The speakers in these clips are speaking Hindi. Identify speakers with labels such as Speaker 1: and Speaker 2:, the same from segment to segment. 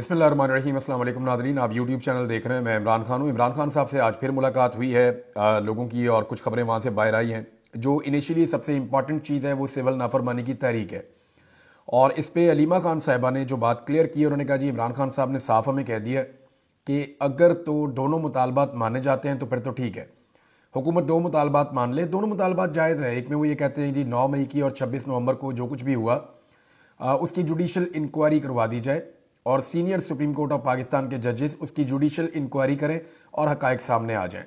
Speaker 1: बिस्मिल्लाहिर्रहमानिर्रहीम। अस्सलाम वालेकुम नाज़रीन, आप यूट्यूब चैनल देख रहे हैं। मैं इमरान खान हूँ। इमरान खान साहब से आज फिर मुलाकात हुई है लोगों की, और कुछ खबरें वहाँ से बाहर आई हैं। जो इनिशियली सबसे इंपॉर्टेंट चीज़ है वो सिविल नाफरमानी की तहरीक है, और इस पर अलीमा खान साहिबा ने जो बात क्लियर की, उन्होंने कहा जी इमरान खान साहब ने साफ हमें कह दिया कि अगर तो दोनों मुतालबात माने जाते हैं तो फिर तो ठीक है, हुकूमत दो मुतालबात मान ले, दोनों मुतालबात जायज़ है। एक में वो ये कहते हैं जी 9 मई की और 26 नवंबर को जो कुछ भी हुआ उसकी जुडिशल इंक्वायरी करवा दी जाए, और senior supreme court of Pakistan के जजेस उसकी जुडिशल इंक्वायरी करें और हकायक सामने आ जाएं।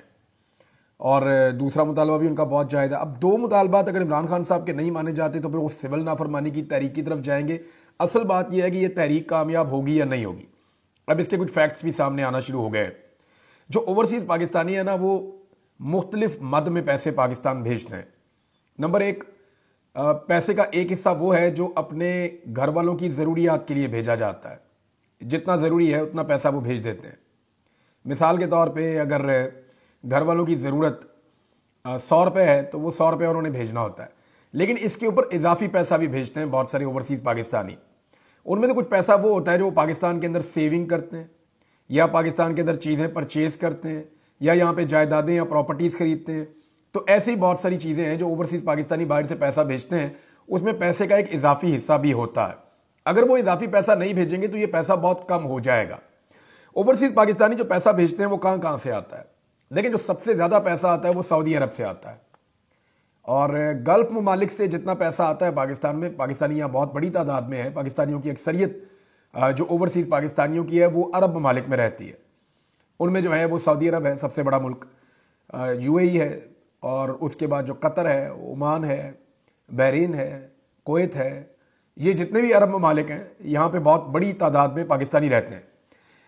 Speaker 1: और दूसरा मुतालबा भी उनका बहुत जायज़ है। अब दो मुतालबात अगर इमरान खान साहब के नहीं माने जाते तो फिर वो सिविल नाफरमानी की तहरीक की तरफ जाएंगे। असल बात यह है कि यह तहरीक कामयाब होगी या नहीं होगी। अब इसके कुछ फैक्ट्स भी सामने आना शुरू हो गए। जो ओवरसीज़ पाकिस्तानी है ना, वो मुख्तलिफ मद में पैसे पाकिस्तान भेजते हैं। नंबर एक, पैसे का एक हिस्सा वो है जो अपने घर वालों की ज़रूरियात के लिए भेजा जाता है। जितना ज़रूरी है उतना पैसा वो भेज देते हैं। मिसाल के तौर पे अगर घर वालों की ज़रूरत 100 रुपये है तो वो 100 रुपये उन्होंने भेजना होता है, लेकिन इसके ऊपर इजाफी पैसा भी भेजते हैं बहुत सारे ओवरसीज़ पाकिस्तानी। उनमें से कुछ पैसा वो होता है जो पाकिस्तान के अंदर सेविंग करते हैं, या पाकिस्तान के अंदर चीज़ें परचेज़ करते हैं, या यहाँ पे जायदादें या प्रॉपर्टीज़ खरीदते हैं। तो ऐसी ही बहुत सारी चीज़ें हैं जो ओवरसीज़ पाकिस्तानी बाहर से पैसा भेजते हैं, उसमें पैसे का एक इजाफी हिस्सा भी होता है। अगर वो इजाफी पैसा नहीं भेजेंगे तो ये पैसा बहुत कम हो जाएगा। ओवरसीज़ पाकिस्तानी जो पैसा भेजते हैं वो कहाँ कहाँ से आता है? लेकिन जो सबसे ज़्यादा पैसा आता है वो सऊदी अरब से आता है, और गल्फ़ ममालिक से जितना पैसा आता है पाकिस्तान में, पाकिस्तानी यहाँ बहुत बड़ी तादाद में है। पाकिस्तानियों की अक्सरियत जो ओवरसीज़ पाकिस्तानियों की है वो अरब ममालिक में रहती है। उनमें जो है वो सऊदी अरब है सबसे बड़ा मुल्क, यूएई है, और उसके बाद जो कतर है, ओमान है, बहरीन है, कुवैत है, ये जितने भी अरब ममालिक हैं यहाँ पे बहुत बड़ी तादाद में पाकिस्तानी रहते हैं।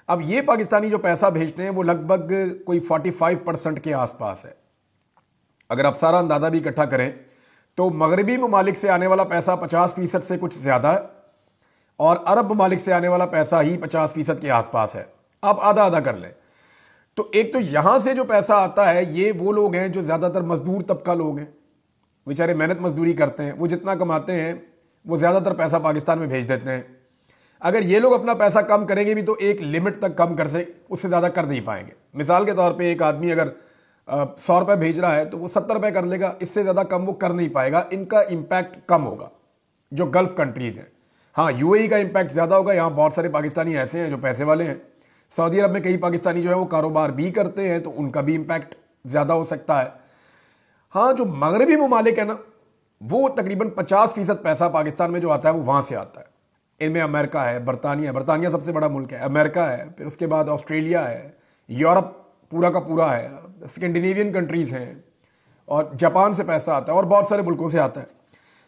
Speaker 1: अब ये पाकिस्तानी जो पैसा भेजते हैं वो लगभग कोई 45% के आसपास है। अगर आप सारा अंदाज़ा भी इकट्ठा करें तो मगरबी ममालिक से आने वाला पैसा 50% से कुछ ज़्यादा है, और अरब ममालिक से आने वाला पैसा ही 50% के आसपास है। आप आधा आधा कर लें तो एक तो यहाँ से जो पैसा आता है ये वो लोग हैं जो ज़्यादातर मजदूर तबका लोग हैं, बेचारे मेहनत मजदूरी करते हैं, वो जितना कमाते हैं वो ज़्यादातर पैसा पाकिस्तान में भेज देते हैं। अगर ये लोग अपना पैसा कम करेंगे भी तो एक लिमिट तक कम कर से, उससे ज़्यादा कर नहीं पाएंगे। मिसाल के तौर पे एक आदमी अगर 100 रुपये भेज रहा है तो वो 70 रुपये कर लेगा, इससे ज़्यादा कम वो कर नहीं पाएगा। इनका इम्पैक्ट कम होगा जो गल्फ़ कंट्रीज़ हैं। हाँ, यूएई का इम्पैक्ट ज़्यादा होगा, यहाँ बहुत सारे पाकिस्तानी ऐसे हैं जो पैसे वाले हैं। सऊदी अरब में कई पाकिस्तानी जो है वो कारोबार भी करते हैं, तो उनका भी इम्पैक्ट ज़्यादा हो सकता है। हाँ, जो मगरबी ममालिक है ना, वो तकरीबन 50% पैसा पाकिस्तान में जो आता है वो वहाँ से आता है। इनमें अमेरिका है, बरतानिया सबसे बड़ा मुल्क है, अमेरिका है, फिर उसके बाद ऑस्ट्रेलिया है, यूरोप पूरा का पूरा है, स्कैंडिनेवियन कंट्रीज़ हैं, और जापान से पैसा आता है, और बहुत सारे मुल्कों से आता है।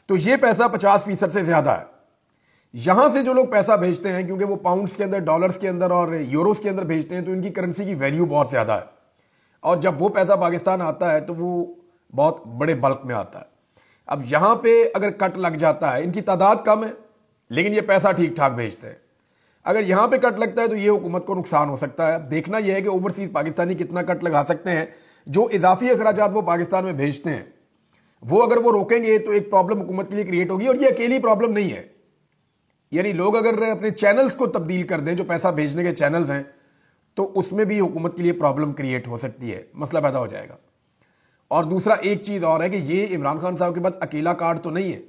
Speaker 1: तो ये पैसा 50% से ज़्यादा है। यहाँ से जो लोग पैसा भेजते हैं, क्योंकि वो पाउंड्स के अंदर, डॉलर्स के अंदर और यूरोस के अंदर भेजते हैं, तो इनकी करेंसी की वैल्यू बहुत ज़्यादा है, और जब वो पैसा पाकिस्तान आता है तो वो बहुत बड़े बल्क में आता है। अब यहाँ पे अगर कट लग जाता है, इनकी तादाद कम है लेकिन ये पैसा ठीक ठाक भेजते हैं, अगर यहाँ पे कट लगता है तो ये हुकूमत को नुकसान हो सकता है। अब देखना यह है कि ओवरसीज़ पाकिस्तानी कितना कट लगा सकते हैं। जो इजाफी अखराजात वो पाकिस्तान में भेजते हैं वो अगर वो रोकेंगे तो एक प्रॉब्लम हुकूमत के लिए क्रिएट होगी, और ये अकेली प्रॉब्लम नहीं है। यानी लोग अगर अपने चैनल्स को तब्दील कर दें, जो पैसा भेजने के चैनल्स हैं, तो उसमें भी हुकूमत के लिए प्रॉब्लम क्रिएट हो सकती है, मसला पैदा हो जाएगा। और दूसरा एक चीज़ और है कि ये इमरान खान साहब के पास अकेला कार्ड तो नहीं है।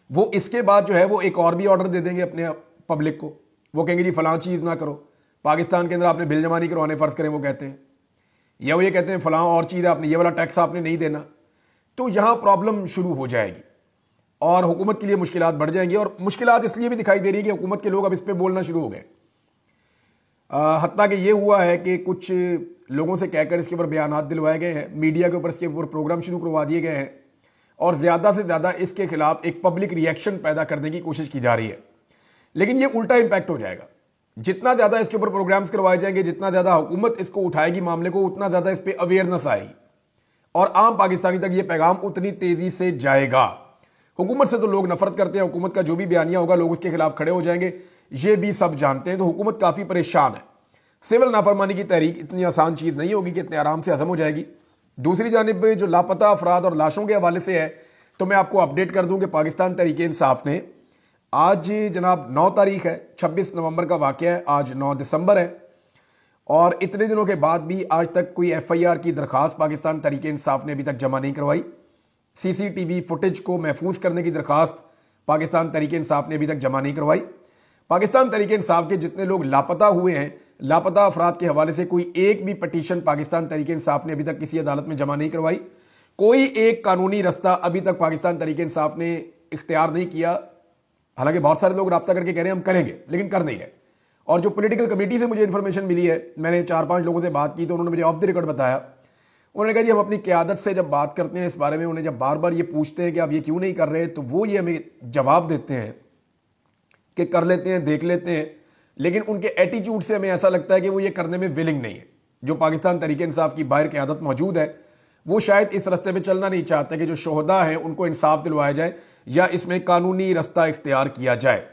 Speaker 1: वो इसके बाद जो है वो एक और भी ऑर्डर दे देंगे अपने पब्लिक को। वो कहेंगे जी फलां चीज़ ना करो, पाकिस्तान के अंदर आपने बिल जमा नहीं करवाने, फ़र्ज़ करें वो कहते हैं, या वो ये कहते हैं फलां और चीज़ है, आपने ये वाला टैक्स आपने नहीं देना। तो यहाँ प्रॉब्लम शुरू हो जाएगी और हुकूमत के लिए मुश्किलात बढ़ जाएंगी। और मुश्किलात इसलिए भी दिखाई दे रही है कि हुकूमत के लोग अब इस पर बोलना शुरू हो गए। हत्ता कि ये हुआ है कि कुछ लोगों से कहकर इसके ऊपर बयानात दिलवाए गए हैं, मीडिया के ऊपर इसके ऊपर प्रोग्राम शुरू करवा दिए गए हैं, और ज़्यादा से ज़्यादा इसके खिलाफ एक पब्लिक रिएक्शन पैदा करने की कोशिश की जा रही है। लेकिन ये उल्टा इम्पैक्ट हो जाएगा। जितना ज़्यादा इसके ऊपर प्रोग्राम्स करवाए जाएंगे, जितना ज़्यादा हुकूमत इसको उठाएगी मामले को, उतना ज़्यादा इस पर अवेयरनेस आएगी, और आम पाकिस्तानी तक ये पैगाम उतनी तेज़ी से जाएगा। हुकूमत से तो लोग नफरत करते हैं, हुकूमत का जो भी बयानिया होगा लोग उसके खिलाफ खड़े हो जाएंगे, ये भी सब जानते हैं। तो हुकूमत काफ़ी परेशान है। सिविल नाफरमानी की तहरीक इतनी आसान चीज़ नहीं होगी कि इतने आराम से हज़म हो जाएगी। दूसरी जानिब जो लापता अफराद और लाशों के हवाले से है, तो मैं आपको अपडेट कर दूं कि पाकिस्तान तहरीक इंसाफ ने आज जनाब 9 तारीख है, 26 नवंबर का वाक़या है, आज 9 दिसंबर है और इतने दिनों के बाद भी आज तक कोई एफआईआर की दरखास्त पाकिस्तान तहरीक इंसाफ ने अभी तक जमा नहीं करवाई। सीसीटीवी फुटेज को महफूज करने की दरखास्त पाकिस्तान तहरीक इंसाफ ने अभी तक जमा नहीं करवाई। पाकिस्तान तहरीक इंसाफ के जितने लोग लापता हुए हैं, लापता अफराद के हवाले से कोई एक भी पटिशन पाकिस्तान तहरीक इंसाफ ने अभी तक किसी अदालत में जमा नहीं करवाई। कोई एक कानूनी रास्ता अभी तक पाकिस्तान तहरीक इंसाफ ने इख्तियार नहीं किया। हालांकि बहुत सारे लोग रब्ता करके कह रहे हैं हम करेंगे, लेकिन कर नहीं रहे। और जो पॉलिटिकल कमेटी से मुझे इंफॉर्मेशन मिली है, मैंने 4-5 लोगों से बात की तो उन्होंने मुझे ऑफ द रिकॉर्ड बताया, उन्होंने कहा जी हम अपनी क़यादत से जब बात करते हैं इस बारे में, उन्हें जब बार बार ये पूछते हैं कि आप ये क्यों नहीं कर रहे, तो वो ये हमें जवाब देते हैं कि कर लेते हैं, देख लेते हैं, लेकिन उनके एटीट्यूड से हमें ऐसा लगता है कि वो ये करने में विलिंग नहीं है। जो पाकिस्तान तहरीक इंसाफ की बाहर क़यादत मौजूद है वो शायद इस रास्ते पे चलना नहीं चाहते कि जो शोहदा हैं उनको इंसाफ दिलवाया जाए या इसमें कानूनी रास्ता इख्तियार किया जाए।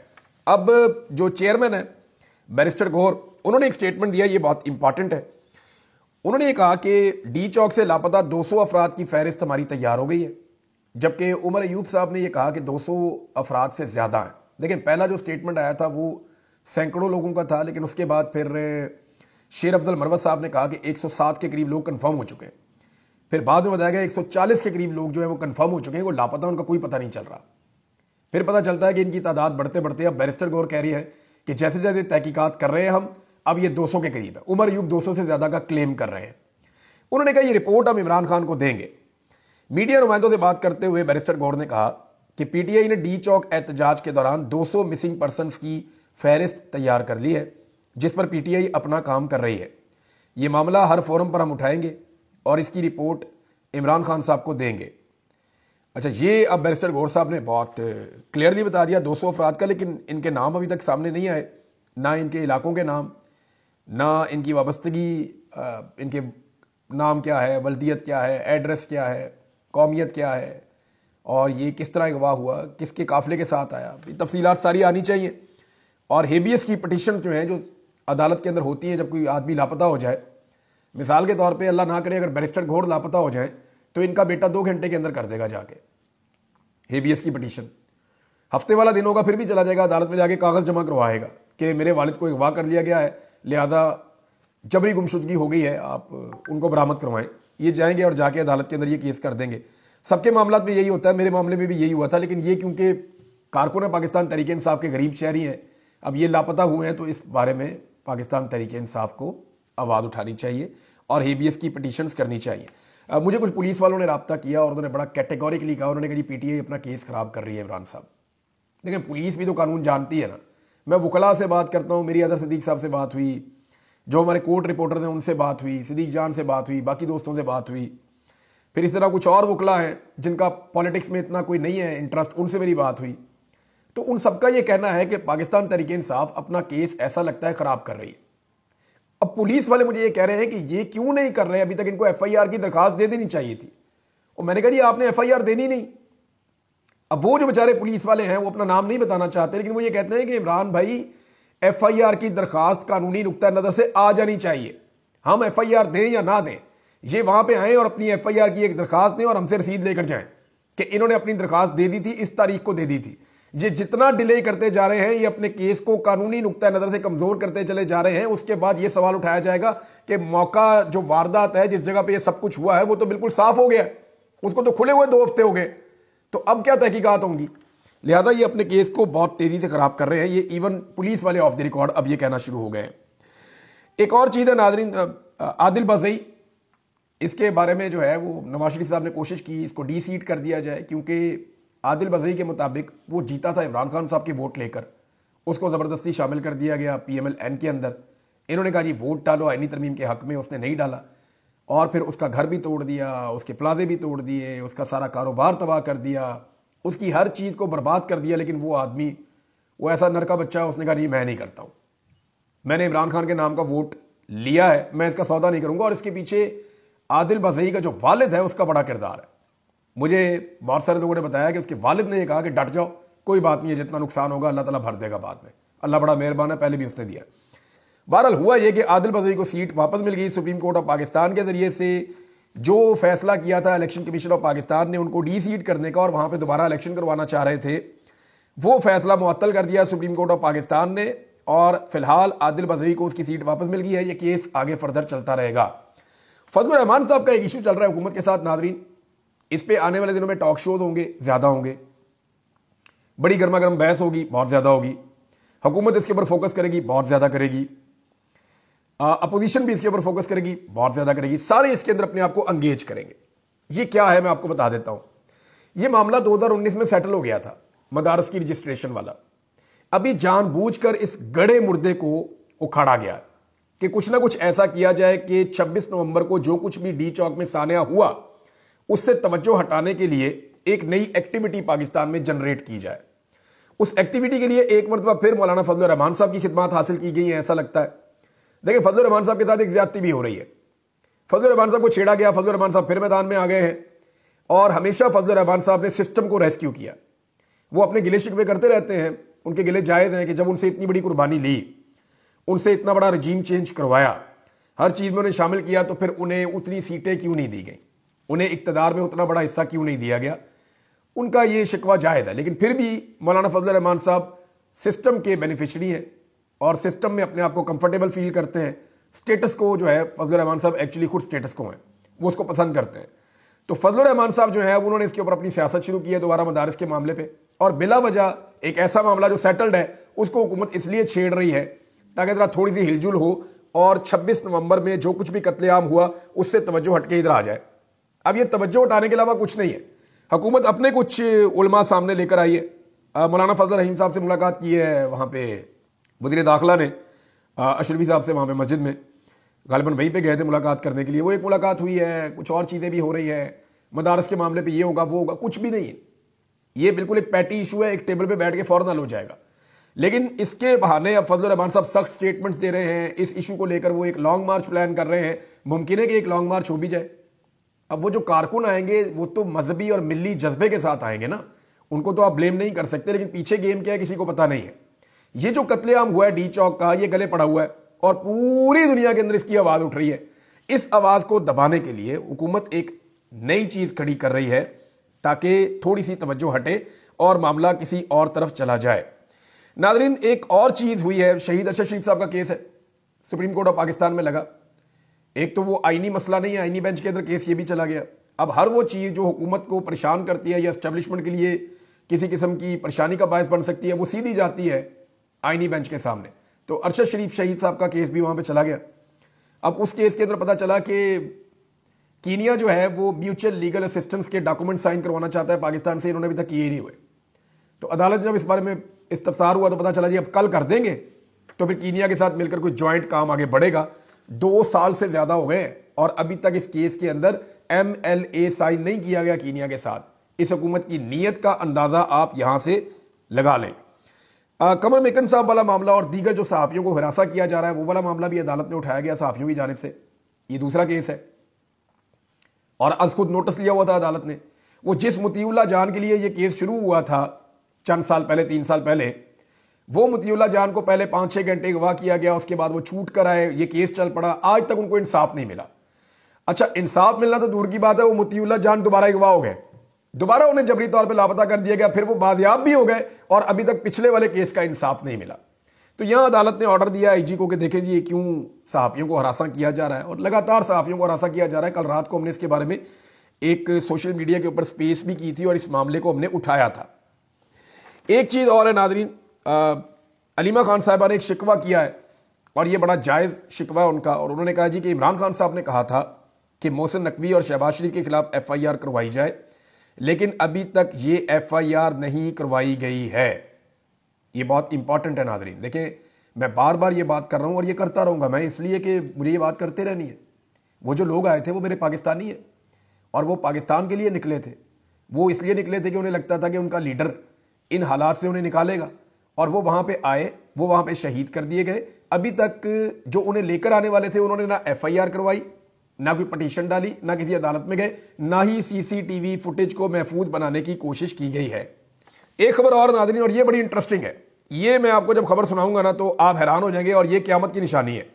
Speaker 1: अब जो चेयरमैन है बैरिस्टर गौहर, उन्होंने एक स्टेटमेंट दिया, ये बहुत इंपॉर्टेंट है। उन्होंने ये कहा कि डी चौक से लापता 200 अफराद की फहरिस्त हमारी तैयार हो गई है, जबकि उमर अयूब साहब ने यह कहा कि 200 अफराद से ज़्यादा हैं। लेकिन पहला जो स्टेटमेंट आया था वो सैकड़ों लोगों का था, लेकिन उसके बाद फिर शेर अफजल मरवत साहब ने कहा कि 107 के करीब लोग कन्फर्म हो चुके हैं। फिर बाद में बताया गया 140 के करीब लोग जो है वो कन्फर्म हो चुके हैं, वो लापता, उनका कोई पता नहीं चल रहा। फिर पता चलता है कि इनकी तादाद बढ़ते बढ़ते अब बैरिस्टर गौर कह रही है कि जैसे जैसे तहकीकात कर रहे हैं हम, अब ये 200 के करीब है। उमर अयूब 200 से ज़्यादा का क्लेम कर रहे हैं। उन्होंने कहा ये रिपोर्ट हम इमरान खान को देंगे। मीडिया नुमाइंदों से बात करते हुए बैरिस्टर गौर ने कहा कि पीटीआई ने डी चौक एहतजाज के दौरान 200 मिसिंग पर्सनस की फहरिस्त तैयार कर ली है, जिस पर पीटीआई अपना काम कर रही है। ये मामला हर फोरम पर हम उठाएंगे और इसकी रिपोर्ट इमरान खान साहब को देंगे। अच्छा, ये अब बैरिस्टर गौर साहब ने बहुत क्लियरली बता दिया 200 अफराद का, लेकिन इनके नाम अभी तक सामने नहीं आए, ना इनके इलाकों के नाम, ना इनकी वाबस्तगी, इनके नाम क्या है, वल्दियत क्या है, एड्रेस क्या है, कौमियत क्या है और ये किस तरह अगवा हुआ, किसके काफिले के साथ आया, ये तफसीलात सारी आनी चाहिए। और हेबियस की पटिशन जो हैं, जो अदालत के अंदर होती हैं जब कोई आदमी लापता हो जाए, मिसाल के तौर पे अल्लाह ना करे अगर बैरिस्टर गौर लापता हो जाए तो इनका बेटा 2 घंटे के अंदर कर देगा जाके हेबियस की पटिशन। हफ्ते वाला दिन होगा फिर भी चला जाएगा अदालत में, जाके कागज़ जमा करवाएगा कि मेरे वालिद को अगवा कर लिया गया है, लिहाजा जबरी गुमशुदगी हो गई है, आप उनको बरामद करवाएं। ये जाएंगे और जाके अदालत के अंदर ये केस कर देंगे। सबके मामला में यही होता है, मेरे मामले में भी यही हुआ था, लेकिन ये क्योंकि कारकुन पाकिस्तान तहरीक इंसाफ के गरीब शहरी हैं, अब ये लापता हुए हैं, तो इस बारे में पाकिस्तान तहरीक इंसाफ को आवाज़ उठानी चाहिए और हेबियस की पटिशन्स करनी चाहिए। मुझे कुछ पुलिस वालों ने रब्ता किया और उन्होंने बड़ा कैटेगोरिकली कहा, उन्होंने कहा जी पीटीआई अपना केस ख़राब कर रही है इमरान साहब। लेकिन पुलिस भी तो कानून जानती है ना। मैं वकला से बात करता हूँ, मेरी अदर सिद्दीक साहब से बात हुई, जो हमारे कोर्ट रिपोर्टर थे उनसे बात हुई, सिद्दीक जान से बात हुई, बाकी दोस्तों से बात हुई, फिर इस तरह कुछ और वकला हैं जिनका पॉलिटिक्स में इतना कोई नहीं है इंटरेस्ट, उनसे मेरी बात हुई। तो उन सबका ये कहना है कि पाकिस्तान तहरीक इंसाफ अपना केस ऐसा लगता है ख़राब कर रही है। अब पुलिस वाले मुझे ये कह रहे हैं कि ये क्यों नहीं कर रहे, अभी तक इनको एफआईआर की दरखास्त दे देनी चाहिए थी। और मैंने कहा जी आपने एफआईआर देनी नहीं। अब वो जो बेचारे पुलिस वाले हैं वो अपना नाम नहीं बताना चाहते, लेकिन वो ये कहते हैं कि इमरान भाई एफआईआर की दरखास्त कानूनी नुक्ता नज़र से आ जानी चाहिए, हम एफआईआर दें या ना दें, ये वहां पे आए और अपनी एफआईआर की एक दरखास्त दें और हमसे रसीद लेकर जाएं कि इन्होंने अपनी दरखास्त दे दी थी, इस तारीख को दे दी थी। ये जितना डिले करते जा रहे हैं, ये अपने केस को कानूनी नुक्ता नज़र से कमज़ोर करते चले जा रहे हैं। उसके बाद ये सवाल उठाया जाएगा कि मौका जो वारदात है, जिस जगह पे ये सब कुछ हुआ है, वो तो बिल्कुल साफ हो गया, उसको तो खुले हुए 2 हफ्ते हो गए, तो अब क्या तहकीकात होंगी। लिहाजा ये अपने केस को बहुत तेज़ी से ख़राब कर रहे हैं। ये इवन पुलिस वाले ऑफ द रिकॉर्ड अब ये कहना शुरू हो गए हैं। एक और चीज़ है नाज़रीन, आदिल बज़ई, इसके बारे में जो है वो नवाज शरीफ साहब ने कोशिश की इसको डी सीट कर दिया जाए, क्योंकि आदिल बज़ई के मुताबिक वो जीता था इमरान खान साहब के वोट लेकर, उसको ज़बरदस्ती शामिल कर दिया गया PMLN के अंदर। इन्होंने कहा जी वोट डालो आईनी तरमीम के हक़ में, उसने नहीं डाला और फिर उसका घर भी तोड़ दिया, उसके प्लाजे भी तोड़ दिए, उसका सारा कारोबार तबाह कर दिया, उसकी हर चीज़ को बर्बाद कर दिया। लेकिन वो आदमी, वो ऐसा नरका बच्चा है, उसने कहा नहीं मैं नहीं करता हूँ, मैंने इमरान खान के नाम का वोट लिया है, मैं इसका सौदा नहीं करूँगा। और इसके पीछे आदिल बज़ई का जो वालिद है उसका बड़ा किरदार है। मुझे बहुत सारे लोगों ने बताया कि उसके वालिद ने ये कहा कि डट जाओ, कोई बात नहीं है, जितना नुकसान होगा अल्लाह ताला भर देगा बाद में, अल्लाह बड़ा मेहरबान है, पहले भी उसने दिया। बहरहाल हुआ यह कि आदिल बज़ई को सीट वापस मिल गई सुप्रीम कोर्ट ऑफ पाकिस्तान के ज़रिए से। जो फैसला किया था इलेक्शन कमीशन ऑफ पाकिस्तान ने उनको डी सीट करने का और वहाँ पर दोबारा इलेक्शन करवाना चाह रहे थे, वो फैसला मुअत्तल कर दिया सुप्रीम कोर्ट ऑफ पाकिस्तान ने और फिलहाल आदिल बदवी को उसकी सीट वापस मिल गई है। ये केस आगे फर्दर चलता रहेगा। फजलुर रहमान साहब का एक इशू चल रहा है हुकूमत के साथ नाजरीन, इस पे आने वाले दिनों में टॉक शोज होंगे, ज्यादा होंगे, बड़ी गर्मा गर्म बहस होगी, बहुत ज्यादा होगी। हुकूमत इसके ऊपर फोकस करेगी, बहुत ज्यादा करेगी। अपोजिशन भी इसके ऊपर फोकस करेगी, बहुत ज्यादा करेगी। सारे इसके अंदर अपने आप को एंगेज करेंगे। ये क्या है मैं आपको बता देता हूं। यह मामला 2019 में सेटल हो गया था, मदारस की रजिस्ट्रेशन वाला। अभी जानबूझकर इस गड़े मुर्दे को उखाड़ा गया कि कुछ ना कुछ ऐसा किया जाए कि 26 नवंबर को जो कुछ भी डी चौक में सानिया हुआ उससे तवज्जो हटाने के लिए एक नई एक्टिविटी पाकिस्तान में जनरेट की जाए। उस एक्टिविटी के लिए एक मरतबा फिर मौलाना फजलुर रहमान साहब की खिदमत हासिल की गई है, ऐसा लगता है। देखिए, फजलुर रहमान साहब के साथ एक ज्यादती भी हो रही है। फजलुर रहमान साहब को छेड़ा गया, फजलुर रहमान साहब फिर मैदान में आ गए हैं और हमेशा फजलुर रहमान साहब ने सिस्टम को रेस्क्यू किया। वो अपने गिले शिकवे करते रहते हैं, उनके गिले जायज हैं कि जब उनसे इतनी बड़ी कुर्बानी ली, उनसे इतना बड़ा रजीम चेंज करवाया, हर चीज में उन्हें शामिल किया, तो फिर उन्हें उतनी सीटें क्यों नहीं दी गई, उन्हें इक्तदार में उतना बड़ा हिस्सा क्यों नहीं दिया गया। उनका ये शिकवा जायज है, लेकिन फिर भी मौलाना फजलुर रहमान साहब सिस्टम के बेनिफिशरी हैं और सिस्टम में अपने आप को कंफर्टेबल फील करते हैं। स्टेटस को जो है, फजलुर रहमान साहब एक्चुअली खुद स्टेटस को हैं, वो उसको पसंद करते हैं। तो फजलुर रहमान साहब जो है उन्होंने इसके ऊपर अपनी सियासत शुरू की है दोबारा मदारिस के मामले पे, और बिला वजह एक ऐसा मामला जो सेटल्ड है उसको हुकूमत इसलिए छेड़ रही है ताकि जरा थोड़ी सी हिलजुल हो और 26 नवंबर में जो कुछ भी कत्लेआम हुआ उससे तवज्जो हटके इधर आ जाए। अब ये तवज्जो हटाने के अलावा कुछ नहीं है। हुकूमत अपने कुछ उलमा सामने लेकर आई है। मौलाना फजल रहीम साहब से मुलाकात की है वहाँ पे वज़ीर दाखिला ने, अशरफी साहब से वहाँ पे मस्जिद में, गालिबन वहीं पे गए थे मुलाकात करने के लिए। वो एक मुलाकात हुई है, कुछ और चीज़ें भी हो रही है मदारस के मामले पे, ये होगा वो होगा, कुछ भी नहीं है। ये बिल्कुल एक पैटी इशू है, एक टेबल पे बैठ के फौरन हल हो जाएगा। लेकिन इसके बहाने अब फजलुर रहमान साहब सख्त स्टेटमेंट्स दे रहे हैं। इस इशू को लेकर वो एक लॉन्ग मार्च प्लान कर रहे हैं। मुमकिन है कि एक लॉन्ग मार्च हो भी जाए। अब वो जो कारकुन आएंगे वो तो मजहबी और मिली जज्बे के साथ आएंगे ना, उनको तो आप ब्लेम नहीं कर सकते। लेकिन पीछे गेम क्या है किसी को पता नहीं है। ये जो कत्लेआम हुआ है डी चौक का, ये गले पड़ा हुआ है और पूरी दुनिया के अंदर इसकी आवाज उठ रही है। इस आवाज को दबाने के लिए हुकूमत एक नई चीज खड़ी कर रही है ताकि थोड़ी सी तवज्जो हटे और मामला किसी और तरफ चला जाए। नादरीन, एक और चीज हुई है, शहीद अरशद शरीफ साहब का केस है, सुप्रीम कोर्ट ऑफ पाकिस्तान में लगा। एक तो वो आईनी मसला नहीं है, आईनी बेंच के अंदर केस ये भी चला गया। अब हर वो चीज जो हुकूमत को परेशान करती है या एस्टेब्लिशमेंट के लिए किसी किस्म की परेशानी का बायस बन सकती है, वो सीधी जाती है आईनी बेंच के सामने। तो अरशद शरीफ शहीद साहब का केस भी वहां पे चला गया। अब उस केस के अंदर पता चला कि कीनिया जो है वो म्यूचुअल लीगल असिस्टेंस के डॉक्यूमेंट साइन करवाना चाहता है पाकिस्तान से, इन्होंने अभी तक किए ही नहीं हुए। तो अदालत जब इस बारे में इस्तफसार हुआ तो पता चला जी अब कल कर देंगे, तो फिर कीनिया के साथ मिलकर कोई ज्वाइंट काम आगे बढ़ेगा। 2 साल से ज्यादा हो गए और अभी तक इस केस के अंदर MLA साइन नहीं किया गया कीनिया के साथ। इस हुकूमत की नीयत का अंदाजा आप यहां से लगा लें। कमर मेकन साहब वाला मामला और दीगर जो सहाफियों को हिरासा किया जा रहा है वो वाला मामला भी अदालत में उठाया गया सहाफियों की जानिब से। ये दूसरा केस है और आज खुद नोटिस लिया हुआ था अदालत ने। वो जिस मुतीउल्लाह जान के लिए ये केस शुरू हुआ था चंद साल पहले, 3 साल पहले, वो मुतीउल्लाह जान को पहले 5-6 घंटे गवाह किया गया, उसके बाद वो छूट कर आए, ये केस चल पड़ा, आज तक उनको इंसाफ नहीं मिला। अच्छा, इंसाफ मिलना तो दूर की बात है, वो मुतीउल्लाह जान दोबारा गवाह हो गए, दोबारा उन्हें जबरी तौर पर लापता कर दिया गया, फिर वो बाजियाब भी हो गए और अभी तक पिछले वाले केस का इंसाफ नहीं मिला। तो यहां अदालत ने ऑर्डर दिया IG को कि देखें जी ये क्यों सहाफियों को हरासा किया जा रहा है, और लगातार सहाफियों को हरासा किया जा रहा है। कल रात को हमने इसके बारे में एक सोशल मीडिया के ऊपर स्पेस भी की थी और इस मामले को हमने उठाया था। एक चीज और है नादरीन, अलीमा खान साहिबा ने एक शिकवा किया है और यह बड़ा जायज शिकवा है उनका, और उन्होंने कहा जी कि इमरान खान साहब ने कहा था कि मोहसिन नकवी और शहबाज शरीफ के खिलाफ FIR करवाई जाए, लेकिन अभी तक ये FIR नहीं करवाई गई है। ये बहुत इंपॉर्टेंट है नादरीन। देखें, मैं बार बार ये बात कर रहा हूं और ये करता रहूंगा मैं, इसलिए कि मुझे ये बात करते रहनी है। वो जो लोग आए थे वो मेरे पाकिस्तानी है और वो पाकिस्तान के लिए निकले थे। वो इसलिए निकले थे कि उन्हें लगता था कि उनका लीडर इन हालात से उन्हें निकालेगा, और वो वहां पे आए, वो वहां पे शहीद कर दिए गए। अभी तक जो उन्हें लेकर आने वाले थे उन्होंने ना FIR करवाई, ना कोई पटिशन डाली, ना किसी अदालत में गए, ना ही CCTV फुटेज को महफूज बनाने की कोशिश की गई है। एक खबर और नाज़रीन, और ये बड़ी इंटरेस्टिंग है, ये मैं आपको जब खबर सुनाऊंगा ना तो आप हैरान हो जाएंगे, और ये क़यामत की निशानी है।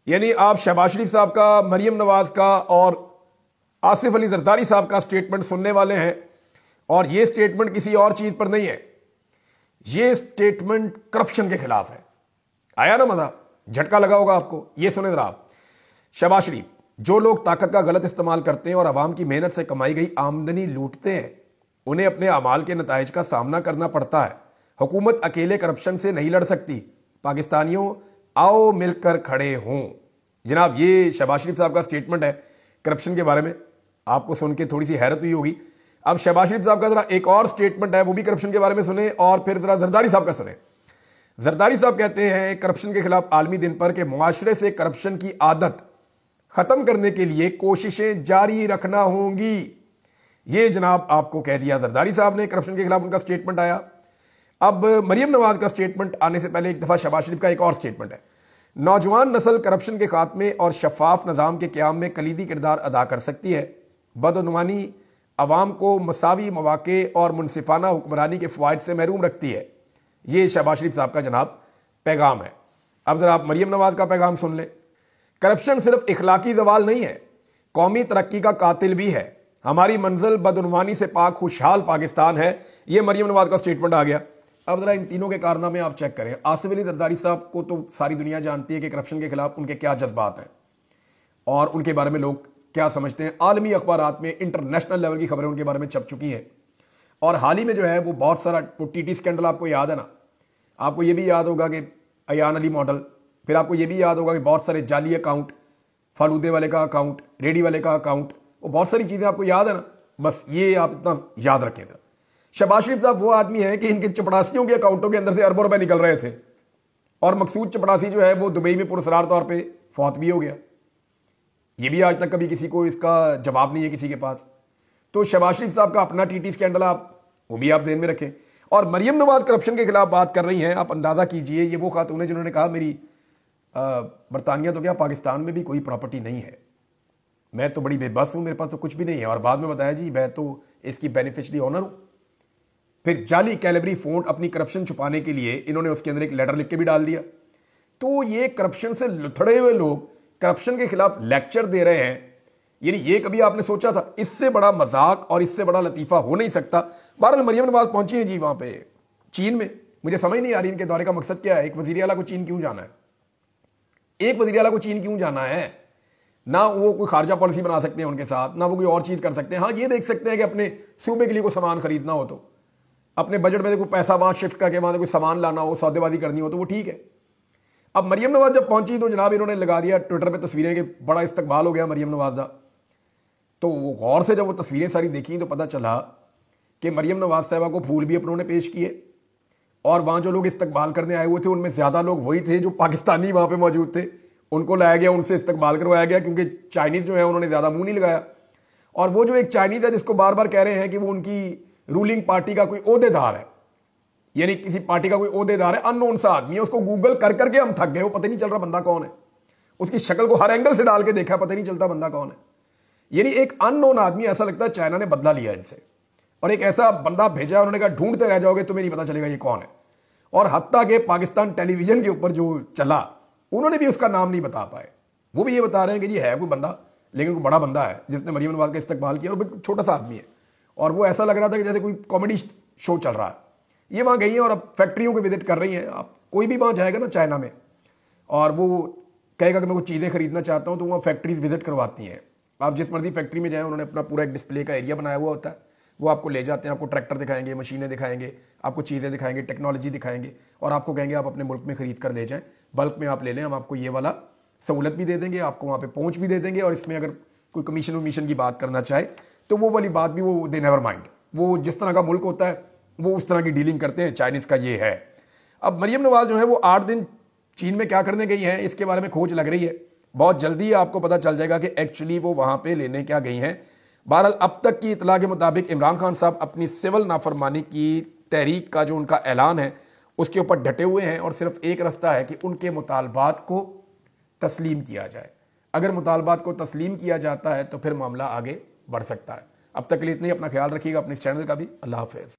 Speaker 1: यानी आप शहबाज शरीफ साहब का, मरियम नवाज का और आसिफ अली जरदारी साहब का स्टेटमेंट सुनने वाले हैं, और ये स्टेटमेंट किसी और चीज पर नहीं है। ये स्टेटमेंट करप्शन के खिलाफ है। आया ना मजा, झटका लगा होगा आपको। ये सुने जरा आप। शहबाज शरीफ, जो लोग ताकत का गलत इस्तेमाल करते हैं और आवाम की मेहनत से कमाई गई आमदनी लूटते हैं, उन्हें अपने अमाल के नताइज का सामना करना पड़ता है। हुकूमत अकेले करप्शन से नहीं लड़ सकती। पाकिस्तानियों, आओ मिलकर खड़े हों। जनाब, ये शहबाज शरीफ साहब का स्टेटमेंट है करप्शन के बारे में। आपको सुन के थोड़ी सी हैरत हुई होगी। अब शहबाज शरीफ साहब का जरा एक और स्टेटमेंट है, वो भी करप्शन के बारे में सुने, और फिर जरा जरदारी साहब का सुने। जरदारी साहब कहते हैं करप्शन के खिलाफ आलमी दिन पर के मुआशरे से करप्शन की आदत खत्म करने के लिए कोशिशें जारी रखना होंगी। ये जनाब आपको कह दिया जरदारी साहब ने, करप्शन के खिलाफ उनका स्टेटमेंट आया। अब मरियम नवाज का स्टेटमेंट आने से पहले एक दफा शहबाज शरीफ का एक और स्टेटमेंट है। नौजवान नस्ल करप्शन के खात्मे और शफाफ निज़ाम के क़याम में कलीदी किरदार अदा कर सकती है। बदअनवानी अवाम को मसावी मौक़े और मुनसिफाना हुक्मरानी के फ़वाइद से महरूम रखती है। ये शहबाज शरीफ साहब का जनाब पैगाम है। अब जरा आप मरियम नवाज का पैगाम सुन लें। करप्शन सिर्फ इखलाकी जवाल नहीं है, कौमी तरक्की का कातिल भी है। हमारी मंजिल बदअनवानी से पाक खुशहाल पाकिस्तान है। ये मरियम नवाज का स्टेटमेंट आ गया। अब जरा इन तीनों के कारनामे आप चेक करें। आसिफ अली जरदारी साहब को तो सारी दुनिया जानती है कि करप्शन के खिलाफ उनके क्या जज्बात हैं और उनके बारे में लोग क्या समझते हैं। आलमी अखबारात में इंटरनेशनल लेवल की खबरें उनके बारे में छप चुकी हैं। और हाल ही में जो है वो बहुत सारा टीटी स्कैंडल आपको याद है ना। आपको ये भी याद होगा कि अयान अली मॉडल, फिर आपको ये भी याद होगा कि बहुत सारे जाली अकाउंट, फालूदे वाले का अकाउंट, रेडी वाले का अकाउंट, वो बहुत सारी चीज़ें आपको याद है ना। बस ये आप इतना याद रखें था। शहबाज शरीफ साहब वो आदमी है कि इनके चपड़ासियों के अकाउंटों के अंदर से अरबों रुपए निकल रहे थे, और मकसूद चपड़ासी जो है वो दुबई में पुरस्कार तौर पे फौत भी हो गया। ये भी आज तक कभी किसी को इसका जवाब नहीं है किसी के पास। तो शहबाज शरीफ साहब का अपना टीटी स्कैंडल वो भी आप ध्यान में रखें। और मरियम नवाज करप्शन के खिलाफ बात कर रही हैं। आप अंदाजा कीजिए, ये वो खातून है जिन्होंने कहा मेरी बरतानिया तो क्या पाकिस्तान में भी कोई प्रॉपर्टी नहीं है, मैं तो बड़ी बेबस हूं, मेरे पास तो कुछ भी नहीं है। और बाद में बताया जी मैं तो इसकी बेनिफिशियरी ऑनर हूं। फिर जाली कैलेबरी फोन अपनी करप्शन छुपाने के लिए इन्होंने उसके अंदर एक लेटर लिख के भी डाल दिया। तो ये करप्शन से लुथड़े हुए लोग करप्शन के खिलाफ लेक्चर दे रहे हैं। यानी ये कभी आपने सोचा था? इससे बड़ा मजाक और इससे बड़ा लतीफा हो नहीं सकता। बहरहाल मरियम नवाज पहुंची है जी वहां पे चीन में। मुझे समझ नहीं आ रही इनके दौरे का मकसद क्या है। एक वजीर आला को चीन क्यों जाना है? एक वजीर आला को चीन क्यों जाना है? ना वो कोई खारजा पॉलिसी बना सकते हैं उनके साथ, ना वो कोई और चीज कर सकते हैं। हाँ, ये देख सकते हैं कि अपने सूबे के लिए कोई सामान खरीदना हो तो अपने बजट में कोई पैसा वहां शिफ्ट करके वहां से कोई सामान लाना हो, सौदेबाजी करनी हो तो वो ठीक है। अब मरियम नवाज जब पहुंची तो जनाब इन्होंने लगा दिया ट्विटर पे तस्वीरें कि बड़ा इस्तकबाल हो गया मरियम नवाज का। तो वो गौर से जब वो तस्वीरें सारी देखी तो पता चला कि मरियम नवाज साहबा को फूल भी अपनों ने पेश किए, और वहां जो लोग इस्तकबाल करने आए हुए थे उनमें ज्यादा लोग वही थे जो पाकिस्तानी वहां पे मौजूद थे। उनको लाया गया, उनसे इस्तकबाल करवाया गया, क्योंकि चाइनीज जो है उन्होंने ज्यादा मुंह नहीं लगाया। और वो जो एक चाइनीज है जिसको बार बार कह रहे हैं कि वो उनकी रूलिंग पार्टी का कोई ओहदेदार है, यानी किसी पार्टी का कोई ओहदेदार है, अननोन सा आदमी है, उसको गूगल कर करके हम थक गए, वो पता नहीं चल रहा बंदा कौन है। उसकी शक्ल को हर एंगल से डाल के देखा, पता नहीं चलता बंदा कौन है। यानी एक अननोन आदमी, ऐसा लगता है चाइना ने बदला लिया इनसे, और एक ऐसा बंदा भेजा उन्होंने कहा ढूंढते रह जाओगे तुम्हें नहीं पता चलेगा ये कौन है। और हत्ता के पाकिस्तान टेलीविजन के ऊपर जो चला उन्होंने भी उसका नाम नहीं बता पाए। वो भी ये बता रहे हैं कि ये है कोई बंदा, लेकिन कोई बड़ा बंदा है जिसने मरियम नवाज का इस्तकबाल किया, और छोटा सा आदमी है। और वो ऐसा लग रहा था कि जैसे कोई कॉमेडी शो चल रहा है। ये वहाँ गई हैं और अब फैक्ट्रियों को विजिट कर रही हैं। आप कोई भी वहाँ जाएगा ना चाइना में और वो कहेगा कि मैं कुछ चीज़ें खरीदना चाहता हूँ, तो वहाँ फैक्ट्रीज विजिट करवाती हैं। आप जिस मर्जी फैक्ट्री में जाएँ, उन्होंने अपना पूरा एक डिस्प्ले का एरिया बनाया हुआ होता है। वो आपको ले जाते हैं, आपको ट्रैक्टर दिखाएंगे, मशीनें दिखाएंगे, आपको चीज़ें दिखाएंगे, टेक्नोलॉजी दिखाएंगे, और आपको कहेंगे आप अपने मुल्क में खरीद कर ले जाएं, बल्क में आप ले लें, हम आपको ये वाला सहूलत भी दे देंगे, आपको वहाँ पे पहुँच भी दे देंगे। और इसमें अगर कोई कमीशन वमीशन की बात करना चाहे तो वो वाली बात भी वो दे नेवर माइंड। वो जिस तरह का मुल्क होता है वो उस तरह की डीलिंग करते हैं। चाइनीज़ का ये है। अब मरियम नवाज जो है वो 8 दिन चीन में क्या करने गई हैं, इसके बारे में खोज लग रही है। बहुत जल्दी आपको पता चल जाएगा कि एक्चुअली वो वहाँ पे लेने क्या गई हैं। बहरहाल अब तक की इतला के मुताबिक इमरान खान साहब अपनी सिविल नाफरमानी की तहरीक का जो उनका ऐलान है उसके ऊपर डटे हुए हैं, और सिर्फ एक रास्ता है कि उनके मुतालबात को तस्लीम किया जाए। अगर मुतालबात को तस्लीम किया जाता है तो फिर मामला आगे बढ़ सकता है। अब तक के लिए इतना ही। अपना ख्याल रखिएगा, अपने इस चैनल का भी। अल्लाह हाफ़िज़।